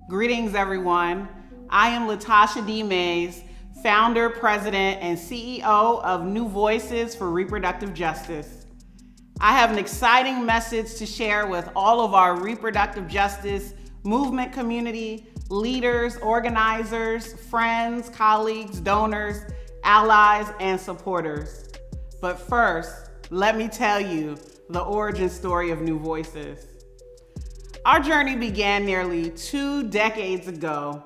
Greetings, everyone. I am Latasha D. Mays, founder, president, and CEO of New Voices for Reproductive Justice. I have an exciting message to share with all of our reproductive justice movement community, leaders, organizers, friends, colleagues, donors, allies, and supporters. But first, let me tell you the origin story of New Voices. Our journey began nearly 2 decades ago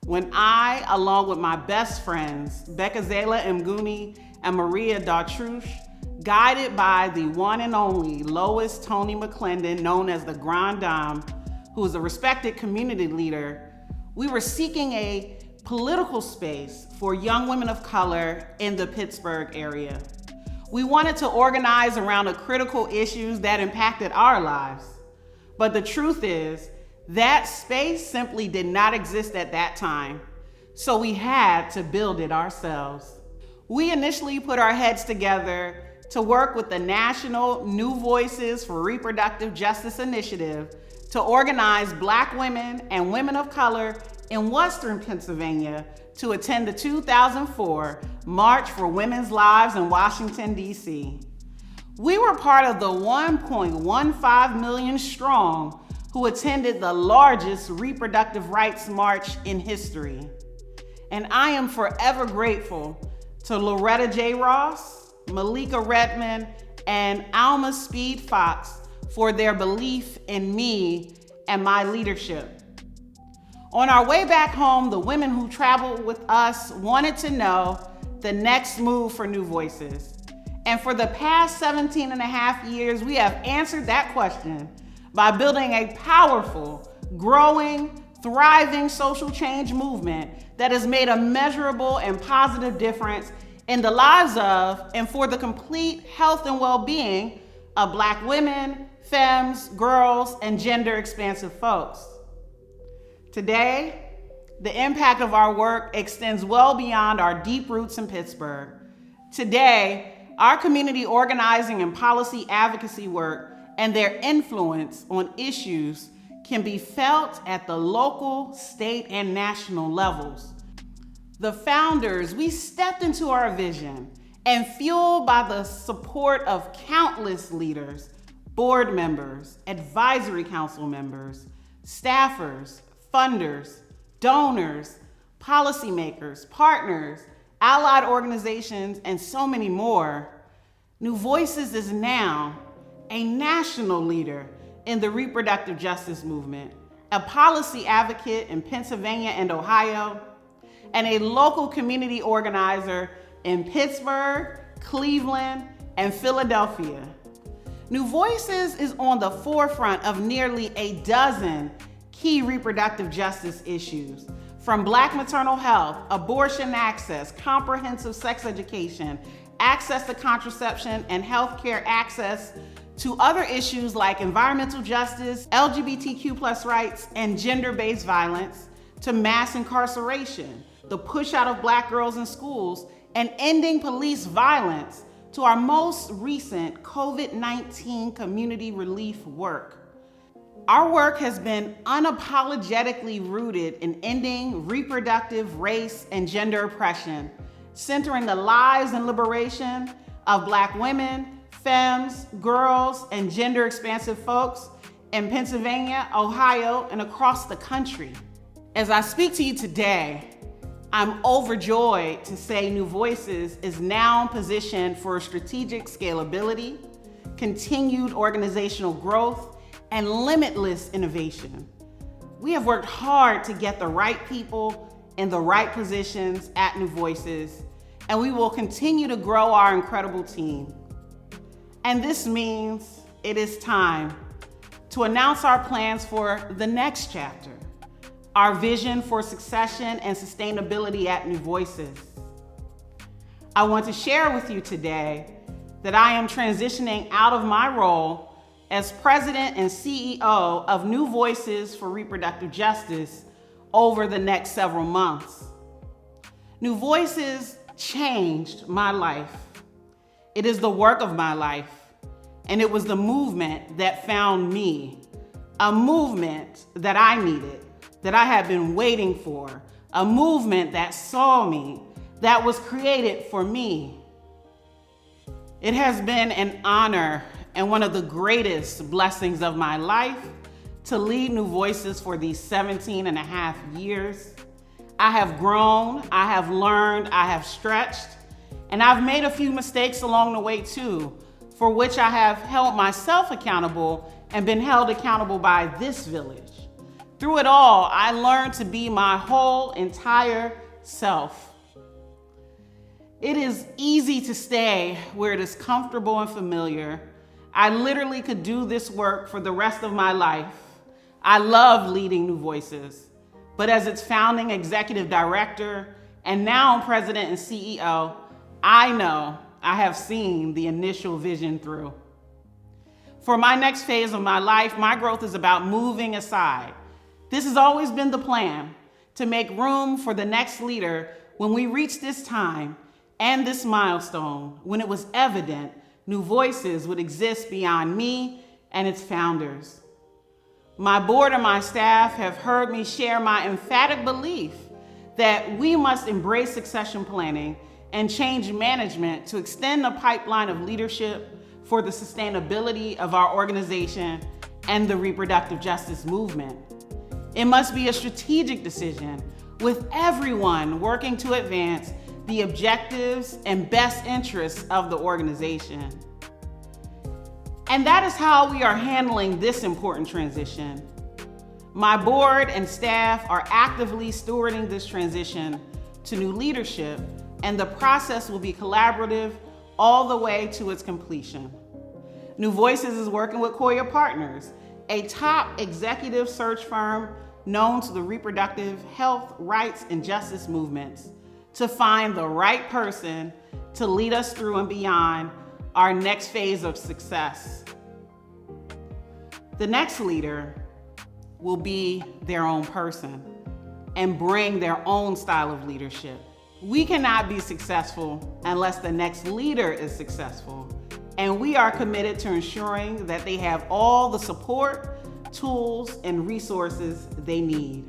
when I, along with my best friends, Bekezela Mguni and Maria Dartrouche, guided by the one and only Lois Tony McClendon, known as the Grand Dame, who is a respected community leader, we were seeking a political space for young women of color in the Pittsburgh area. We wanted to organize around the critical issues that impacted our lives. But the truth is, that space simply did not exist at that time, so we had to build it ourselves. We initially put our heads together to work with the National New Voices for Reproductive Justice Initiative to organize Black women and women of color in Western Pennsylvania to attend the 2004 March for Women's Lives in Washington, D.C. We were part of the 1.15 million strong who attended the largest reproductive rights march in history. And I am forever grateful to Loretta J. Ross, Malika Redmond, and Alma Speed Fox for their belief in me and my leadership. On our way back home, the women who traveled with us wanted to know the next move for New Voices. And for the past 17 and a half years, we have answered that question by building a powerful, growing, thriving social change movement that has made a measurable and positive difference in the lives of and for the complete health and well-being of Black women, femmes, girls, and gender-expansive folks. Today, the impact of our work extends well beyond our deep roots in Pittsburgh. Today, our community organizing and policy advocacy work and their influence on issues can be felt at the local, state, and national levels. The founders, we stepped into our vision and fueled by the support of countless leaders, board members, advisory council members, staffers, funders, donors, policymakers, partners, allied organizations, and so many more, New Voices is now a national leader in the reproductive justice movement, a policy advocate in Pennsylvania and Ohio, and a local community organizer in Pittsburgh, Cleveland, and Philadelphia. New Voices is on the forefront of nearly a dozen key reproductive justice issues, from Black maternal health, abortion access, comprehensive sex education, access to contraception, and healthcare access, to other issues like environmental justice, LGBTQ+ rights, and gender-based violence, to mass incarceration, the push out of Black girls in schools, and ending police violence, to our most recent COVID-19 community relief work. Our work has been unapologetically rooted in ending reproductive, race, and gender oppression, centering the lives and liberation of Black women, femmes, girls, and gender-expansive folks in Pennsylvania, Ohio, and across the country. As I speak to you today, I'm overjoyed to say New Voices is now positioned for strategic scalability, continued organizational growth, and limitless innovation. We have worked hard to get the right people in the right positions at New Voices, and we will continue to grow our incredible team. And this means it is time to announce our plans for the next chapter, our vision for succession and sustainability at New Voices. I want to share with you today that I am transitioning out of my role as president and CEO of New Voices for Reproductive Justice over the next several months. New Voices changed my life. It is the work of my life, and it was the movement that found me. a movement that I needed, that I had been waiting for, a movement that saw me, that was created for me. It has been an honor and one of the greatest blessings of my life to lead New Voices for these 17 and a half years. I have grown, I have learned, I have stretched, and I've made a few mistakes along the way too, for which I have held myself accountable and been held accountable by this village. Through it all, I learned to be my whole entire self. It is easy to stay where it is comfortable and familiar. I literally could do this work for the rest of my life. I love leading New Voices, but as its founding executive director and now president and CEO, I know I have seen the initial vision through. For my next phase of my life, my growth is about moving aside. This has always been the plan, to make room for the next leader when we reach this time and this milestone, when it was evident New Voices would exist beyond me and its founders. My board and my staff have heard me share my emphatic belief that we must embrace succession planning and change management to extend the pipeline of leadership for the sustainability of our organization and the reproductive justice movement. It must be a strategic decision with everyone working to advance the objectives and best interests of the organization. And that is how we are handling this important transition. My board and staff are actively stewarding this transition to new leadership, and the process will be collaborative all the way to its completion. New Voices is working with Koya Partners, a top executive search firm known to the reproductive health, rights, and justice movements, to find the right person to lead us through and beyond our next phase of success. The next leader will be their own person and bring their own style of leadership. We cannot be successful unless the next leader is successful, and we are committed to ensuring that they have all the support, tools, and resources they need.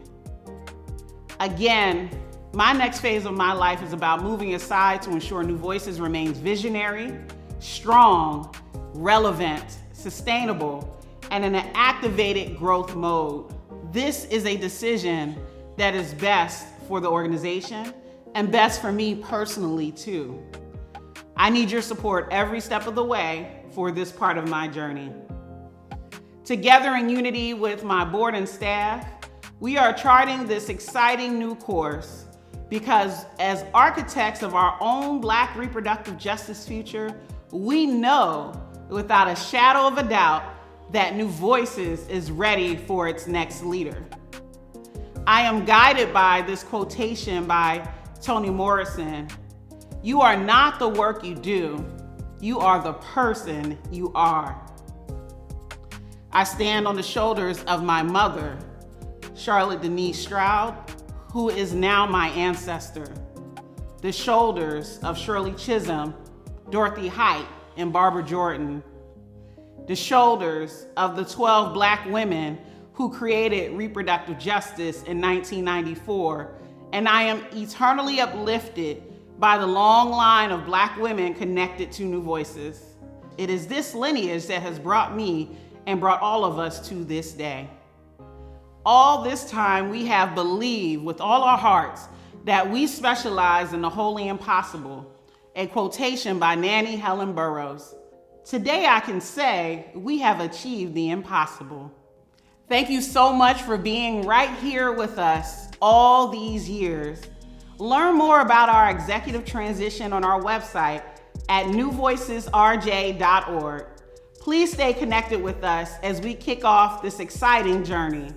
Again, my next phase of my life is about moving aside to ensure New Voices remains visionary, strong, relevant, sustainable, and in an activated growth mode. This is a decision that is best for the organization and best for me personally too. I need your support every step of the way for this part of my journey. Together in unity with my board and staff, we are charting this exciting new course because as architects of our own Black reproductive justice future, we know without a shadow of a doubt that New Voices is ready for its next leader. I am guided by this quotation by Toni Morrison: "You are not the work you do, you are the person you are." I stand on the shoulders of my mother, Charlotte Denise Stroud, who is now my ancestor, the shoulders of Shirley Chisholm, Dorothy Height, and Barbara Jordan, the shoulders of the 12 Black women who created reproductive justice in 1994, and I am eternally uplifted by the long line of Black women connected to New Voices. It is this lineage that has brought me and brought all of us to this day. All this time we have believed with all our hearts that we specialize in the wholly impossible, a quotation by Nannie Helen Burroughs. Today I can say we have achieved the impossible. Thank you so much for being right here with us all these years. Learn more about our executive transition on our website at newvoicesrj.org. Please stay connected with us as we kick off this exciting journey.